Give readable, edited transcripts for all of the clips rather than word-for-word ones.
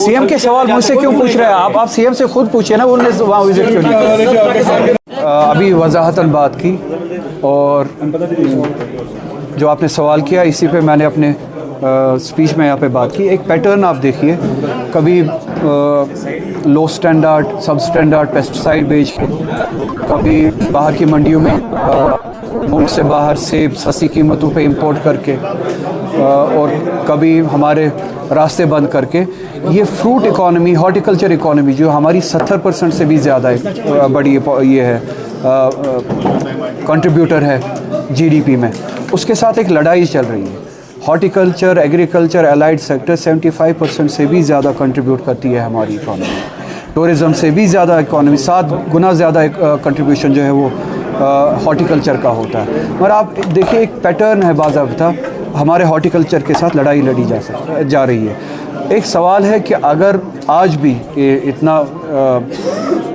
CM के सवाल मुझसे क्यों पूछ रहे हैं आप सीएम से खुद पूछिए ना, उन्होंने वहाँ विजिट क्यों नहीं किया। अभी वजाहतन बात की और जो आपने सवाल किया इसी पे मैंने अपने स्पीच में यहाँ पे बात की। एक पैटर्न आप देखिए, कभी लो स्टैंडर्ड सब स्टैंडर्ड पेस्टिसाइड बेच के, कभी बाहर की मंडियों में मुल्क से बाहर सेब सस्ती कीमतों पे इंपोर्ट करके, और कभी हमारे रास्ते बंद करके। ये फ्रूट इकॉनमी, हॉर्टिकल्चर इकॉनमी जो हमारी 70% से भी ज़्यादा बड़ी ये है, कंट्रीब्यूटर है जीडीपी में, उसके साथ एक लड़ाई चल रही है। हॉर्टिकल्चर, एग्रीकल्चर, एलाइड सेक्टर 75% से भी ज़्यादा कंट्रीब्यूट करती है हमारी इकॉनमी। टूरिज़म से भी ज़्यादा इकॉनमी, 7 गुना ज़्यादा कंट्रीब्यूशन जो है वो हॉर्टिकल्चर का होता है। मगर आप देखिए एक पैटर्न है बाज़ाब्ता, हमारे हॉर्टिकल्चर के साथ लड़ाई लड़ी जा रही है। एक सवाल है कि अगर आज भी इतना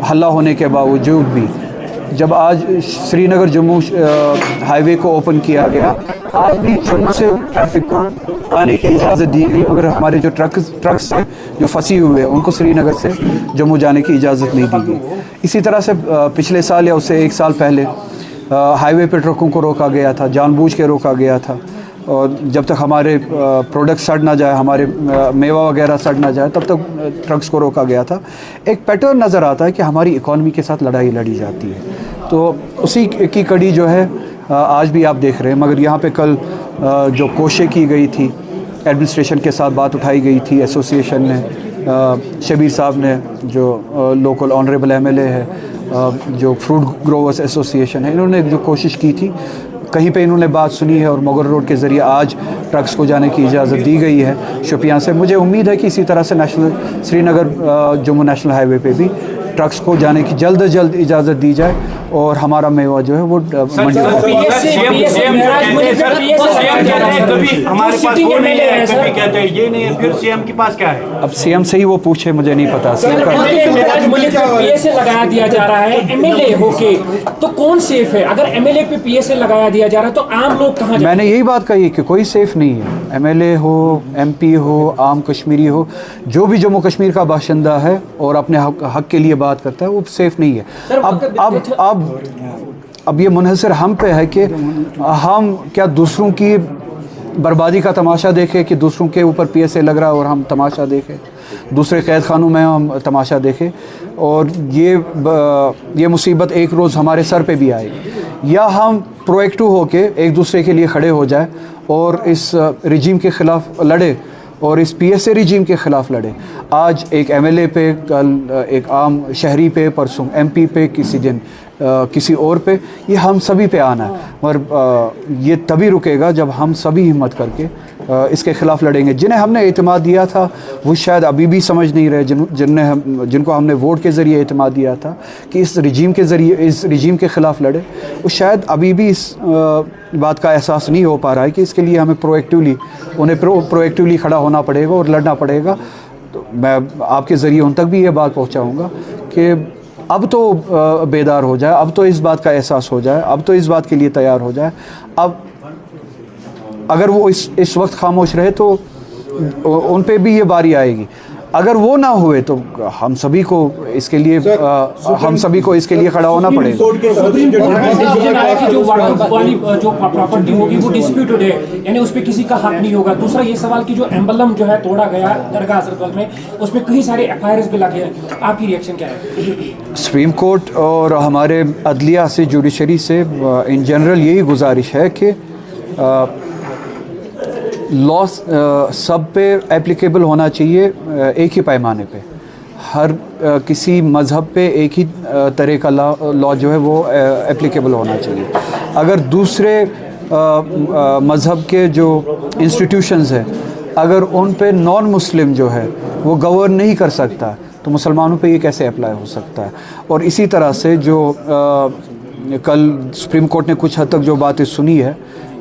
हल्ला होने के बावजूद भी, जब आज श्रीनगर जम्मू हाईवे को ओपन किया गया, आज भी जम्मू से ट्रैफिक को आने की इजाज़त दी गई, मगर हमारे जो ट्रक्स हैं जो फंसी हुए हैं उनको श्रीनगर से जम्मू जाने की इजाज़त नहीं दी गई। इसी तरह से पिछले साल या उससे 1 साल पहले हाईवे पर ट्रकों को रोका गया था, जानबूझ के रोका गया था, और जब तक हमारे प्रोडक्ट सड़ ना जाए, हमारे मेवा वगैरह सड़ ना जाए, तब तक ट्रक्स को रोका गया था। एक पैटर्न नज़र आता है कि हमारी इकॉनमी के साथ लड़ाई लड़ी जाती है, तो उसी की कड़ी जो है आज भी आप देख रहे हैं। मगर यहाँ पे कल जो कोशिश की गई थी, एडमिनिस्ट्रेशन के साथ बात उठाई गई थी, एसोसिएशन ने, शबीर साहब ने जो लोकल ऑनरेबल एमएलए है, जो फ्रूट ग्रोवर्स एसोसिएशन है, इन्होंने जो कोशिश की थी, कहीं पे इन्होंने बात सुनी है और मुगल रोड के ज़रिए आज ट्रक्स को जाने की इजाज़त दी गई है शोपियां से। मुझे उम्मीद है कि इसी तरह से श्रीनगर जम्मू नेशनल हाईवे पे भी ट्रक्स को जाने की जल्द से जल्द इजाज़त दी जाए और हमारा मेवा जो है वो मंडी अब सीएम से ही वो पूछे, मुझे नहीं पता। पीएसए लगाया दिया जा रहा है एमएलए होके, तो कौन सेफ है? अगर एमएलए पे पीएसए लगाया दिया जा रहा है तो आम लोग कहाँ जाएं? मैंने यही बात कही कि कोई सेफ नहीं है। एमएलए हो, एमपी हो, आम कश्मीरी हो, जो भी जम्मू कश्मीर का बाशिंदा है और अपने हक के लिए बात करता है, वो सेफ नहीं है। अब ये मुनहसर हम पे है कि हम क्या दूसरों की बर्बादी का तमाशा देखें, कि दूसरों के ऊपर पीएसए लग रहा है और हम तमाशा देखें, दूसरे कैद खानों में हम तमाशा देखें, और ये मुसीबत एक रोज़ हमारे सर पे भी आएगी। या हम प्रोएक्टिव होके एक दूसरे के लिए खड़े हो जाए और इस रिजीम के ख़िलाफ़ लड़े और इस पीएसए रिजीम के ख़िलाफ़ लड़े। आज एक एमएलए पे, कल एक आम शहरी पे, परसों एमपी पे, किसी दिन किसी और पे, ये हम सभी पे आना है। मगर ये तभी रुकेगा जब हम सभी हिम्मत करके इसके ख़िलाफ़ लड़ेंगे। जिन्हें हमने एतमाद दिया था वो शायद अभी भी समझ नहीं रहे, जिनको हमने वोट के ज़रिए एतमाद दिया था कि इस रिजीम के ज़रिए, इस रिजीम के ख़िलाफ़ लड़े, वो शायद अभी भी इस बात का एहसास नहीं हो पा रहा है कि इसके लिए हमें प्रोएक्टिवली खड़ा होना पड़ेगा और लड़ना पड़ेगा। तो मैं आपके ज़रिए उन तक भी ये बात पहुँचाऊँगा कि अब तो बेदार हो जाए, अब तो इस बात का एहसास हो जाए, अब तो इस बात के लिए तैयार हो जाए। अब अगर वो इस वक्त खामोश रहे तो उन पे भी ये बारी आएगी। अगर वो ना हुए तो हम सभी को इसके लिए खड़ा होना पड़ेगा। जो प्रॉपर्टी होगी वो डिस्प्यूटेड है, यानी उस पे किसी का हक नहीं होगा। दूसरा ये सवाल कि जो एम्बलम जो है तोड़ा गया दरगाह हजरतबल में, उसमें कई सारे एफआईआर भी लगे हैं, आपकी रिएक्शन क्या है? सुप्रीम कोर्ट और हमारे अदलिया से, जुडिशरी से इन जनरल यही गुजारिश है कि लॉ सब पे एप्लीकेबल होना चाहिए, एक ही पैमाने पे। हर किसी मज़हब पे एक ही तरह का लॉ जो है वो एप्लीकेबल होना चाहिए। अगर दूसरे मज़हब के जो इंस्टीट्यूशंस हैं, अगर उन पे नॉन मुस्लिम जो है वो गवर्न नहीं कर सकता, तो मुसलमानों पे ये कैसे अप्लाई हो सकता है? और इसी तरह से जो कल सुप्रीम कोर्ट ने कुछ हद तक जो बातें सुनी है,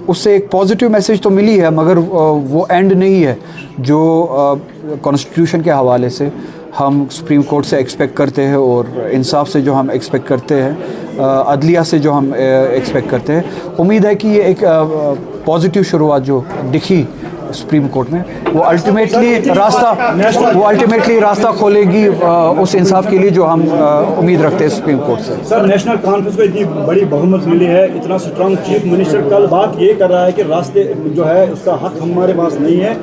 उससे एक पॉजिटिव मैसेज तो मिली है, मगर वो एंड नहीं है जो कॉन्स्टिट्यूशन के हवाले से हम सुप्रीम कोर्ट से एक्सपेक्ट करते हैं और इंसाफ से जो हम एक्सपेक्ट करते हैं, अदलिया से जो हम एक्सपेक्ट करते हैं। उम्मीद है कि ये एक पॉजिटिव शुरुआत जो दिखी सुप्रीम कोर्ट में, वो अल्टीमेटली रास्ता खोलेगी उस इंसाफ के लिए जो हम उम्मीद रखते हैं सुप्रीम कोर्ट से। सर, नेशनल कॉन्फ्रेंस को इतनी बड़ी बहुमत मिली है, इतना स्ट्रांग चीफ मिनिस्टर कल बात ये कर रहा है कि रास्ते जो है उसका हक हमारे पास नहीं है,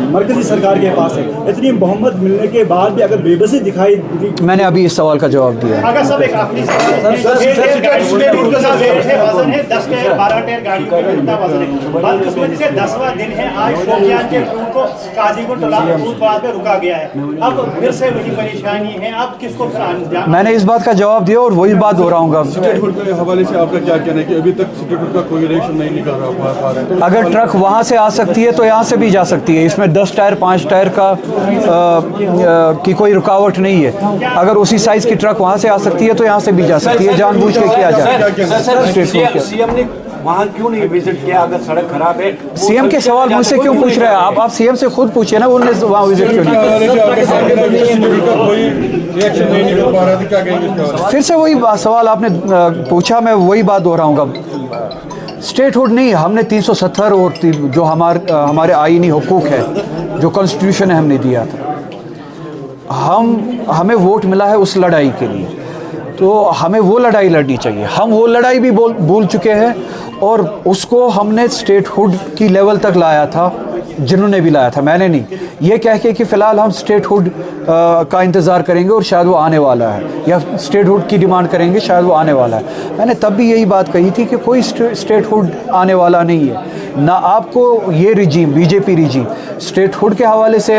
मरकजी सरकार के पास है। इतनी बहुमत मिलने के बाद भी अगर बेबसी दिखाई दी, मैंने अभी इस सवाल का जवाब दिया। अगर सब एक आखिरी वजन है 10 के 12 टेर गाड़ी का कितना वजन है, बदकिस्मती से 10वां दिन है आज शोपियान के क्रू को काजीगुंड टोलाबाद पे रुका गया है। अब फिर से वही परेशानी है, अब किसको फिर मैंने इस बात का जवाब दिया और वही बात दोहराऊंगा। स्टेटहुड के हवाले से आपका क्या कहना है कि अभी तक स्टेटहुड का कोई रिएक्शन नहीं निकाला? अगर ट्रक वहाँ से आ सकती है तो यहाँ से भी जा सकती है, इसमें 10 टायर 5 टायर का की कोई रुकावट नहीं है। अगर उसी साइज की ट्रक वहाँ से आ सकती है तो यहाँ से भी जा सकती है, जानबूझ के किया जाए। सीएम ने वहाँ क्यों नहीं विजिट किया अगर सड़क खराब है? सीएम के सवाल मुझसे क्यों पूछ रहे हैं आप सीएम से खुद पूछिए ना, उन्होंने वहाँ विजिट क्यों नहीं किया? फिर से वही सवाल आपने पूछा, मैं वही बात दोहराऊंगा। स्टेटहुड नहीं, हमने 370 और जो हमारे आईनी हुकूक है, जो कॉन्स्टिट्यूशन है हमने दिया था, हमें वोट मिला है उस लड़ाई के लिए, तो हमें वो लड़ाई लड़नी चाहिए। हम वो लड़ाई भी भूल चुके हैं और उसको हमने स्टेटहुड की लेवल तक लाया था, जिन्होंने भी लाया था, मैंने नहीं। ये कह के कि फ़िलहाल हम स्टेटहुड का इंतज़ार करेंगे और शायद वो आने वाला है, या स्टेटहुड की डिमांड करेंगे शायद वो आने वाला है। मैंने तब भी यही बात कही थी कि कोई स्टेटहुड आने वाला नहीं है, ना आपको ये रिजीम बीजेपी रिजीम स्टेटहुड के हवाले से